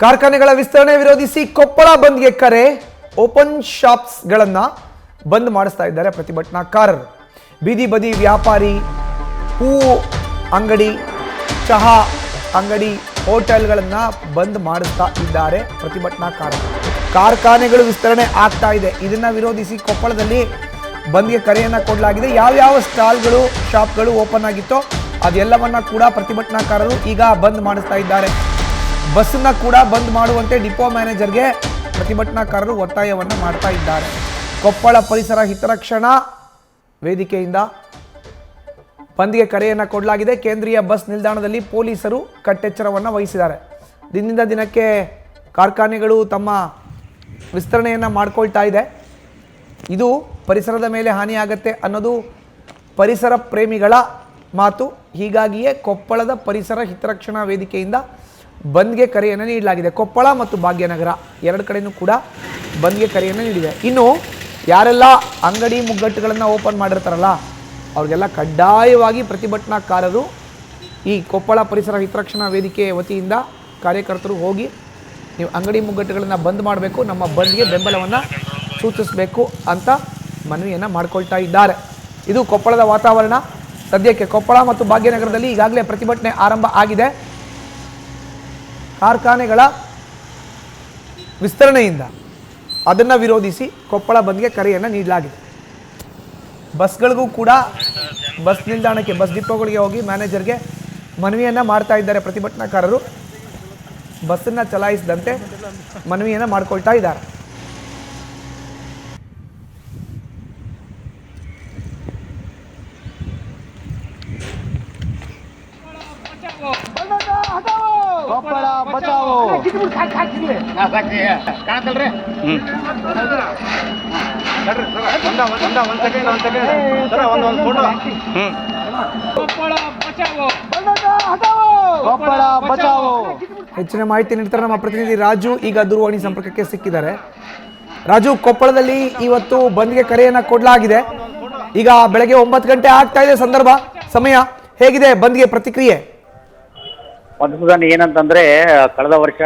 ಕಾರ್ಖಾನೆಗಳ ವಿಸ್ತರಣೆ ವಿರೋಧಿಸಿ ಕೊಪ್ಪಳ ಬಂದ್ಗೆ ಕರೆ. ಓಪನ್ ಶಾಪ್ಸ್ಗಳನ್ನು ಬಂದ್ ಮಾಡಿಸ್ತಾ ಇದ್ದಾರೆ ಪ್ರತಿಭಟನಾಕಾರರು. ಬೀದಿ ಬದಿ ವ್ಯಾಪಾರಿ, ಹೂವು ಅಂಗಡಿ, ಚಹಾ ಅಂಗಡಿ, ಹೋಟೆಲ್ಗಳನ್ನು ಬಂದ್ ಮಾಡಿಸ್ತಾ ಇದ್ದಾರೆ ಪ್ರತಿಭಟನಾಕಾರರು. ಕಾರ್ಖಾನೆಗಳು ವಿಸ್ತರಣೆ ಆಗ್ತಾ ಇದೆ, ಇದನ್ನ ವಿರೋಧಿಸಿ ಕೊಪ್ಪಳದಲ್ಲಿ ಬಂದ್ಗೆ ಕರೆಯನ್ನು ಕೊಡಲಾಗಿದೆ. ಯಾವ್ಯಾವ ಸ್ಟಾಲ್ಗಳು, ಶಾಪ್ಗಳು ಓಪನ್ ಆಗಿತ್ತೋ ಅದೆಲ್ಲವನ್ನ ಕೂಡ ಪ್ರತಿಭಟನಾಕಾರರು ಈಗ ಬಂದ್ ಮಾಡಿಸ್ತಾ ಇದ್ದಾರೆ. ಬಸ್ಸನ್ನ ಕೂಡ ಬಂದ್ ಮಾಡುವಂತೆ ಡಿಪೋ ಮ್ಯಾನೇಜರ್ಗೆ ಪ್ರತಿಭಟನಾಕಾರರು ಒತ್ತಾಯವನ್ನು ಮಾಡ್ತಾ ಇದ್ದಾರೆ. ಕೊಪ್ಪಳ ಪರಿಸರ ಹಿತರಕ್ಷಣಾ ವೇದಿಕೆಯಿಂದ ಬಂದ್ಗೆ ಕರೆಯನ್ನು ಕೊಡಲಾಗಿದೆ. ಕೇಂದ್ರೀಯ ಬಸ್ ನಿಲ್ದಾಣದಲ್ಲಿ ಪೊಲೀಸರು ಕಟ್ಟೆಚ್ಚರವನ್ನು ವಹಿಸಿದ್ದಾರೆ. ದಿನದಿಂದ ದಿನಕ್ಕೆ ಕಾರ್ಖಾನೆಗಳು ತಮ್ಮ ವಿಸ್ತರಣೆಯನ್ನು ಮಾಡ್ಕೊಳ್ತಾ ಇದೆ. ಇದು ಪರಿಸರದ ಮೇಲೆ ಹಾನಿಯಾಗತ್ತೆ ಅನ್ನೋದು ಪರಿಸರ ಪ್ರೇಮಿಗಳ ಮಾತು. ಹೀಗಾಗಿಯೇ ಕೊಪ್ಪಳದ ಪರಿಸರ ಹಿತರಕ್ಷಣಾ ವೇದಿಕೆಯಿಂದ ಬಂದ್ಗೆ ಕರೆಯನ್ನು ನೀಡಲಾಗಿದೆ. ಕೊಪ್ಪಳ ಮತ್ತು ಭಾಗ್ಯನಗರ ಎರಡು ಕಡೆಯೂ ಕೂಡ ಬಂದ್ಗೆ ಕರೆಯನ್ನು ನೀಡಿದೆ. ಇನ್ನು ಯಾರೆಲ್ಲ ಅಂಗಡಿ ಮುಗ್ಗಟ್ಟುಗಳನ್ನು ಓಪನ್ ಮಾಡಿರ್ತಾರಲ್ಲ ಅವ್ರಿಗೆಲ್ಲ ಕಡ್ಡಾಯವಾಗಿ ಪ್ರತಿಭಟನಾಕಾರರು ಈ ಕೊಪ್ಪಳ ಪರಿಸರ ಹಿತರಕ್ಷಣಾ ವೇದಿಕೆ ವತಿಯಿಂದ ಕಾರ್ಯಕರ್ತರು ಹೋಗಿ ನೀವು ಅಂಗಡಿ ಮುಗ್ಗಟ್ಟುಗಳನ್ನು ಬಂದ್ ಮಾಡಬೇಕು, ನಮ್ಮ ಬಂದ್ಗೆ ಬೆಂಬಲವನ್ನು ಸೂಚಿಸಬೇಕು ಅಂತ ಮನವಿಯನ್ನು ಮಾಡಿಕೊಳ್ತಾ ಇದ್ದಾರೆ. ಇದು ಕೊಪ್ಪಳದ ವಾತಾವರಣ. ಸದ್ಯಕ್ಕೆ ಕೊಪ್ಪಳ ಮತ್ತು ಭಾಗ್ಯನಗರದಲ್ಲಿ ಈಗಾಗಲೇ ಪ್ರತಿಭಟನೆ ಆರಂಭ ಆಗಿದೆ. ಕಾರ್ಖಾನೆಗಳ ವಿಸ್ತರಣೆಯಿಂದ ಅದನ್ನು ವಿರೋಧಿಸಿ ಕೊಪ್ಪಳ ಬಂದ್ಗೆ ಕರೆಯನ್ನು ನೀಡಲಾಗಿದೆ. ಬಸ್ಗಳಿಗೂ ಕೂಡ ಬಸ್ ನಿಲ್ದಾಣಕ್ಕೆ, ಬಸ್ ಡಿಪೋಗಳಿಗೆ ಹೋಗಿ ಮ್ಯಾನೇಜರ್ಗೆ ಮನವಿಯನ್ನು ಮಾಡ್ತಾ ಇದ್ದಾರೆ ಪ್ರತಿಭಟನಾಕಾರರು. ಬಸ್ಸನ್ನು ಚಲಾಯಿಸದಂತೆ ಮನವಿಯನ್ನು ಮಾಡಿಕೊಳ್ತಾ ಇದ್ದಾರೆ. ಕೊಪ್ಪಳ ಬಚಾವೋ. ಕೊಪ್ಪಳ ಬಚಾವೋ. ಹೆಚ್ಚಿನ ಮಾಹಿತಿ ನೀಡ್ತಾರೆ ನಮ್ಮ ಪ್ರತಿನಿಧಿ ರಾಜು. ಈಗ ದೂರವಾಣಿ ಸಂಪರ್ಕಕ್ಕೆ ಸಿಕ್ಕಿದ್ದಾರೆ. ರಾಜು, ಕೊಪ್ಪಳದಲ್ಲಿ ಇವತ್ತು ಬಂದ್ಗೆ ಕರೆಯನ್ನು ಕೊಡಲಾಗಿದೆ. ಈಗ ಬೆಳಗ್ಗೆ 9 ಗಂಟೆ ಆಗ್ತಾ ಇದೆ ಸಂದರ್ಭ, ಸಮಯ ಹೇಗಿದೆ ಬಂದ್ಗೆ ಪ್ರತಿಕ್ರಿಯೆ? ಮಧುಸೂದನ್, ಏನಂತಂದ್ರೆ ಕಳೆದ ವರ್ಷ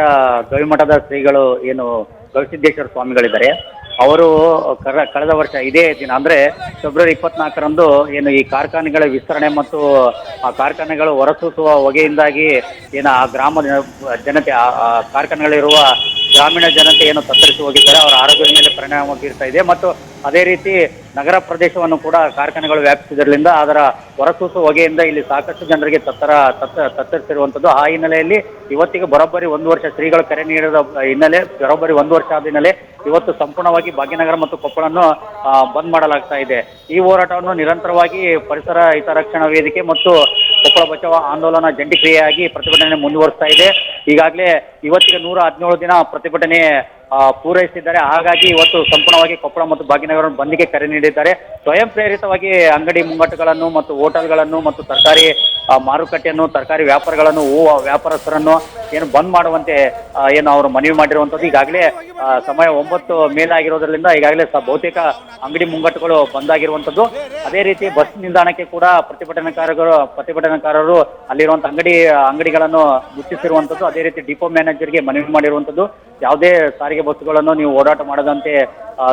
ಗವಿಮಠದ ಶ್ರೀಗಳು ಏನು ಗವಿಸಿದ್ದೇಶ್ವರ ಸ್ವಾಮಿಗಳಿದ್ದಾರೆ, ಅವರು ಕಳೆದ ವರ್ಷ ಇದೇ ದಿನ ಅಂದ್ರೆ ಫೆಬ್ರವರಿ 24ರಂದು ಏನು ಈ ಕಾರ್ಖಾನೆಗಳ ವಿಸ್ತರಣೆ ಮತ್ತು ಆ ಕಾರ್ಖಾನೆಗಳು ಹೊರಸೂಸುವ ಹೊಗೆಯಿಂದಾಗಿ ಏನು ಆ ಗ್ರಾಮದ ಜನತೆ, ಆ ಕಾರ್ಖಾನೆಗಳಿರುವ ಗ್ರಾಮೀಣ ಜನತೆ ಏನು ತತ್ತರಿಸಿ ಹೋಗಿದ್ದಾರೆ, ಅವರ ಆರೋಗ್ಯದ ಮೇಲೆ ಪರಿಣಾಮ ಬೀರ್ತಾ ಇದೆ. ಮತ್ತು ಅದೇ ರೀತಿ ನಗರ ಪ್ರದೇಶವನ್ನು ಕೂಡ ಕಾರ್ಖಾನೆಗಳು ವ್ಯಾಪಿಸಿದ್ರಿಂದ ಅದರ ಹೊರಸೂಸುವ ಹೊಗೆಯಿಂದ ಇಲ್ಲಿ ಸಾಕಷ್ಟು ಜನರಿಗೆ ತತ್ತರಿಸಿರುವಂಥದ್ದು. ಆ ಹಿನ್ನೆಲೆಯಲ್ಲಿ ಇವತ್ತಿಗೆ ಬರೋಬ್ಬರಿ 1 ವರ್ಷ ಶ್ರೀಗಳು ಕರೆ ನೀಡಿದ ಹಿನ್ನೆಲೆ, ಬರೋಬ್ಬರಿ 1 ವರ್ಷ ಆದ ಹಿನ್ನೆಲೆ ಇವತ್ತು ಸಂಪೂರ್ಣವಾಗಿ ಭಾಗ್ಯನಗರ ಮತ್ತು ಕೊಪ್ಪಳನ್ನು ಬಂದ್ ಮಾಡಲಾಗ್ತಾ ಇದೆ. ಈ ಹೋರಾಟವನ್ನು ನಿರಂತರವಾಗಿ ಪರಿಸರ ಹಿತರಕ್ಷಣಾ ವೇದಿಕೆ ಮತ್ತು ಕೊಪ್ಪಳ ಬಚಾವ ಆಂದೋಲನ ಜಂಟಿ ಕ್ರಿಯೆಯಾಗಿ ಪ್ರತಿಭಟನೆ ಮುಂದುವರಿಸ್ತಾ ಇದೆ. ಈಗಾಗಲೇ ಇವತ್ತಿಗೆ 117 ದಿನ ಪ್ರತಿಭಟನೆ ಪೂರೈಸಿದ್ದಾರೆ. ಹಾಗಾಗಿ ಇವತ್ತು ಸಂಪೂರ್ಣವಾಗಿ ಕೊಪ್ಪಳ ಮತ್ತು ಭಾಗ್ಯನಗರ ಬಂದ್ಗೆ ಕರೆ ನೀಡಿದ್ದಾರೆ. ಸ್ವಯಂ ಪ್ರೇರಿತವಾಗಿ ಅಂಗಡಿ ಮುಂಗಟ್ಟುಗಳನ್ನು ಮತ್ತು ಹೋಟೆಲ್ಗಳನ್ನು ಮತ್ತು ತರಕಾರಿ ಮಾರುಕಟ್ಟೆಯನ್ನು, ತರಕಾರಿ ವ್ಯಾಪಾರಗಳನ್ನು, ಹೂವು ವ್ಯಾಪಾರಸ್ಥರನ್ನು ಏನು ಬಂದ್ ಮಾಡುವಂತೆ ಏನು ಅವರು ಮನವಿ ಮಾಡಿರುವಂಥದ್ದು. ಈಗಾಗಲೇ ಸಮಯ 9 ಮೇಲಾಗಿರೋದ್ರಿಂದ ಈಗಾಗಲೇ ಬಹುತೇಕ ಅಂಗಡಿ ಮುಂಗಟ್ಟುಗಳು ಬಂದಾಗಿರುವಂಥದ್ದು. ಅದೇ ರೀತಿ ಬಸ್ ನಿಲ್ದಾಣಕ್ಕೆ ಕೂಡ ಪ್ರತಿಭಟನಾಕಾರರು ಅಲ್ಲಿರುವಂಥ ಅಂಗಡಿಗಳನ್ನು ಮುಚ್ಚಿಸಿರುವಂಥದ್ದು. ಅದೇ ರೀತಿ ಡಿಪೋ ಮ್ಯಾನೇಜರ್ಗೆ ಮನವಿ ಮಾಡಿರುವಂಥದ್ದು, ಯಾವುದೇ ಸಾರಿಗೆ ಬಸ್ಸುಗಳನ್ನು ನೀವು ಓಡಾಟ ಮಾಡದಂತೆ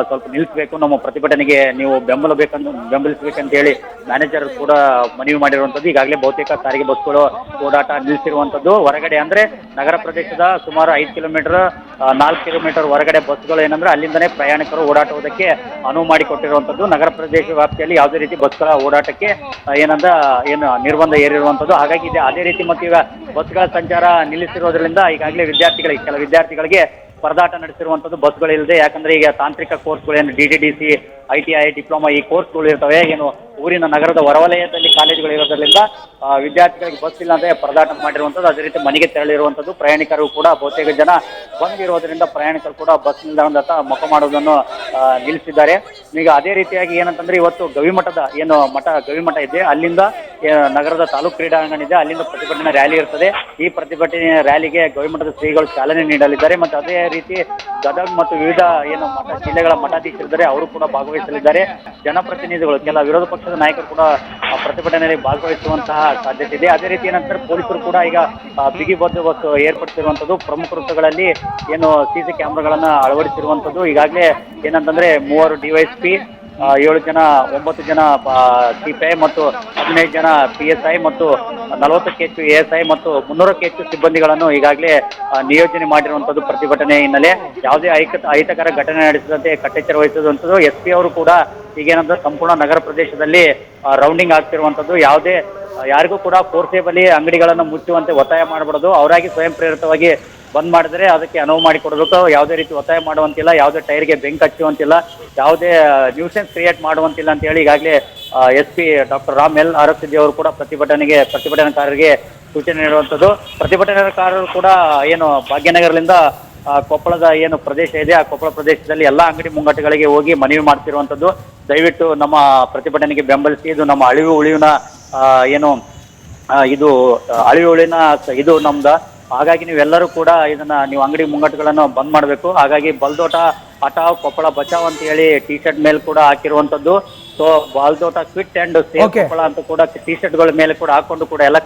ಸ್ವಲ್ಪ ನಿಲ್ಲಿಸಬೇಕು, ನಮ್ಮ ಪ್ರತಿಭಟನೆಗೆ ನೀವು ಬೆಂಬಲಿಸಬೇಕಂತ ಹೇಳಿ ಮ್ಯಾನೇಜರ್ ಕೂಡ ಮನವಿ ಮಾಡಿರುವಂಥದ್ದು. ಈಗಾಗಲೇ ಬಹುತೇಕ ಸಾರಿಗೆ ಬಸ್ಗಳು ಓಡಾಟ ನಿಲ್ಲಿಸಿರುವಂಥದ್ದು. ಹೊರಗಡೆ ಅಂದ್ರೆ ನಗರ ಪ್ರದೇಶದ ಸುಮಾರು 5 ಕಿಲೋಮೀಟರ್ 4 ಕಿಲೋಮೀಟರ್ ಹೊರಗಡೆ ಬಸ್ಗಳು ಏನಂದ್ರೆ ಅಲ್ಲಿಂದನೇ ಪ್ರಯಾಣಿಕರು ಓಡಾಡುವುದಕ್ಕೆ ಅನುವು ಮಾಡಿಕೊಟ್ಟಿರುವಂಥದ್ದು. ನಗರ ಪ್ರದೇಶ ವ್ಯಾಪ್ತಿಯಲ್ಲಿ ಯಾವುದೇ ರೀತಿ ಬಸ್ಗಳ ಓಡಾಟಕ್ಕೆ ನಿರ್ಬಂಧ ಏರಿರುವಂಥದ್ದು. ಹಾಗಾಗಿ ಅದೇ ರೀತಿ ಮತ್ತು ಈಗ ಬಸ್ಗಳ ಸಂಚಾರ ನಿಲ್ಲಿಸಿರೋದ್ರಿಂದ ಈಗಾಗಲೇ ಕೆಲ ವಿದ್ಯಾರ್ಥಿಗಳಿಗೆ ಪರದಾಟ ನಡೆಸಿರುವಂಥದ್ದು ಬಸ್ಗಳಿಲ್ಲದೆ. ಯಾಕಂದ್ರೆ ಈಗ ತಾಂತ್ರಿಕ ಕೋರ್ಸ್ಗಳು ಏನು DTDC, ITI, ಡಿಪ್ಲೊಮಾ ಈ ಕೋರ್ಸ್ಗಳು ಇರ್ತವೆ, ಏನು ಊರಿನ ನಗರದ ಹೊರವಲಯದಲ್ಲಿ ಕಾಲೇಜುಗಳು ಇರೋದ್ರಿಂದ ವಿದ್ಯಾರ್ಥಿಗಳಿಗೆ ಬಸ್ ಇಲ್ಲದೆ ಪರದಾಟ ಮಾಡಿರುವಂಥದ್ದು. ಅದೇ ರೀತಿ ಮನೆಗೆ ತೆರಳಿರುವಂಥದ್ದು. ಪ್ರಯಾಣಿಕರು ಕೂಡ ಬಹುತೇಕ ಜನ ಬಂದಿರೋದ್ರಿಂದ ಪ್ರಯಾಣಿಕರು ಕೂಡ ಬಸ್ ನಿಲ್ದಾಣದತ್ತ ಮುಖ ಮಾಡುವುದನ್ನು ನಿಲ್ಲಿಸಿದ್ದಾರೆ. ಈಗ ಅದೇ ರೀತಿಯಾಗಿ ಏನಂತಂದ್ರೆ ಇವತ್ತು ಗವಿಮಠದ ಗವಿಮಠ ಇದೆ, ಅಲ್ಲಿಂದ ನಗರದ ತಾಲೂಕು ಕ್ರೀಡಾಂಗಣ ಇದೆ, ಅಲ್ಲಿಂದ ಪ್ರತಿಭಟನಾ ರ್ಯಾಲಿ ಇರ್ತದೆ. ಈ ಪ್ರತಿಭಟನೆ ರ್ಯಾಲಿಗೆ ಗವಿಮಠದ ಶ್ರೀಗಳು ಚಾಲನೆ ನೀಡಲಿದ್ದಾರೆ. ಮತ್ತು ಅದೇ ರೀತಿ ಗದಗ ಮತ್ತು ವಿವಿಧ ಏನು ಜಿಲ್ಲೆಗಳ ಮಠಾಧೀಶರಿದ್ದಾರೆ ಅವರು ಕೂಡ ಭಾಗವಹಿಸಲಿದ್ದಾರೆ. ಜನಪ್ರತಿನಿಧಿಗಳು, ಕೆಲ ವಿರೋಧ ಪಕ್ಷದ ನಾಯಕರು ಕೂಡ ಪ್ರತಿಭಟನೆಯಲ್ಲಿ ಭಾಗವಹಿಸುವಂತಹ ಸಾಧ್ಯತೆ ಇದೆ. ಅದೇ ರೀತಿ ಏನಂತಾರೆ, ಪೊಲೀಸರು ಕೂಡ ಈಗ ಬಿಗಿ ಬಂದೋಬಸ್ತ್ ಏರ್ಪಡಿಸಿರುವಂತದ್ದು. ಪ್ರಮುಖ ವೃತ್ತಗಳಲ್ಲಿ ಏನು ಸಿಸಿ ಕ್ಯಾಮೆರಾಗಳನ್ನ ಅಳವಡಿಸಿರುವಂತದ್ದು. ಈಗಾಗಲೇ ಏನಂತಂದ್ರೆ 3 ಡಿವೈಎಸ್ಪಿ, 7 ಜನ 9 ಜನ ಸಿಪಿಐ ಮತ್ತು 15 ಜನ PSI ಮತ್ತು 40ಕ್ಕೆ ಹೆಚ್ಚು ASI ಮತ್ತು 300ಕ್ಕೆ ಹೆಚ್ಚು ಸಿಬ್ಬಂದಿಗಳನ್ನು ಈಗಾಗಲೇ ನಿಯೋಜನೆ ಮಾಡಿರುವಂತದ್ದು. ಪ್ರತಿಭಟನೆ ಹಿನ್ನೆಲೆ ಯಾವುದೇ ಅಹಿತಕರ ಘಟನೆ ನಡೆಸದಂತೆ ಕಟ್ಟೆಚ್ಚರ ವಹಿಸುವಂಥದ್ದು. SP ಅವರು ಕೂಡ ಈಗೇನಂದ್ರೆ ಸಂಪೂರ್ಣ ನಗರ ಪ್ರದೇಶದಲ್ಲಿ ರೌಂಡಿಂಗ್ ಆಗ್ತಿರುವಂತದ್ದು. ಯಾರಿಗೂ ಕೂಡ ಫೋರ್ಸೇಬಲಿ ಅಂಗಡಿಗಳನ್ನು ಮುಚ್ಚುವಂತೆ ಒತ್ತಾಯ ಮಾಡಬಾರದು. ಅವರಾಗಿ ಸ್ವಯಂ ಪ್ರೇರಿತವಾಗಿ ಬಂದ್ ಮಾಡಿದರೆ ಅದಕ್ಕೆ ಅನುವು ಮಾಡಿಕೊಡಬೇಕು. ಯಾವುದೇ ರೀತಿ ಒತ್ತಾಯ ಮಾಡುವಂತಿಲ್ಲ, ಯಾವುದೇ ಟೈರ್ಗೆ ಬೆಂಕಿ ಹಚ್ಚುವಂತಿಲ್ಲ, ಯಾವುದೇ ನ್ಯೂಸೆನ್ಸ್ ಕ್ರಿಯೇಟ್ ಮಾಡುವಂತಿಲ್ಲ ಅಂತ ಹೇಳಿ ಈಗಾಗಲೇ SP ಡಾಕ್ಟರ್ ರಾಮ್ ಎಲ್ ಆರಸಿದ್ದಿ ಅವರು ಕೂಡ ಪ್ರತಿಭಟನಾಕಾರರಿಗೆ ಸೂಚನೆ ನೀಡುವಂಥದ್ದು. ಪ್ರತಿಭಟನಾಕಾರರು ಕೂಡ ಏನು ಭಾಗ್ಯನಗರದಿಂದ ಕೊಪ್ಪಳದ ಏನು ಪ್ರದೇಶ ಇದೆ, ಆ ಕೊಪ್ಪಳ ಪ್ರದೇಶದಲ್ಲಿ ಎಲ್ಲಾ ಅಂಗಡಿ ಮುಂಗಟ್ಟುಗಳಿಗೆ ಹೋಗಿ ಮನವಿ ಮಾಡ್ತಿರುವಂಥದ್ದು. ದಯವಿಟ್ಟು ನಮ್ಮ ಪ್ರತಿಭಟನೆಗೆ ಬೆಂಬಲಿಸಿ, ಇದು ನಮ್ಮ ಅಳಿವು ಉಳಿವಿನ ಏನು ಇದು ಅಳಿವು ಉಳಿವಿನ ಇದು ನಮ್ದು. ಹಾಗಾಗಿ ನೀವೆಲ್ಲರೂ ಕೂಡ ನೀವು ಅಂಗಡಿ ಮುಂಗಟ್ಟುಗಳನ್ನು ಬಂದ್ ಮಾಡಬೇಕು. ಹಾಗಾಗಿ ಬಲ್ದೋಟ ಹಟಾವ್ ಕೊಪ್ಪಳ ಬಚಾವ್ ಅಂತ ಹೇಳಿ T ಶರ್ಟ್ ಮೇಲೆ ಕೂಡ ಹಾಕಿರುವಂತದ್ದು. So Baldota quit and save Koppal ಅಂತ ಕೂಡ T ಶರ್ಟ್ಗಳ ಮೇಲೆ ಕೂಡ ಹಾಕೊಂಡು ಕೂಡ ಎಲ್ಲ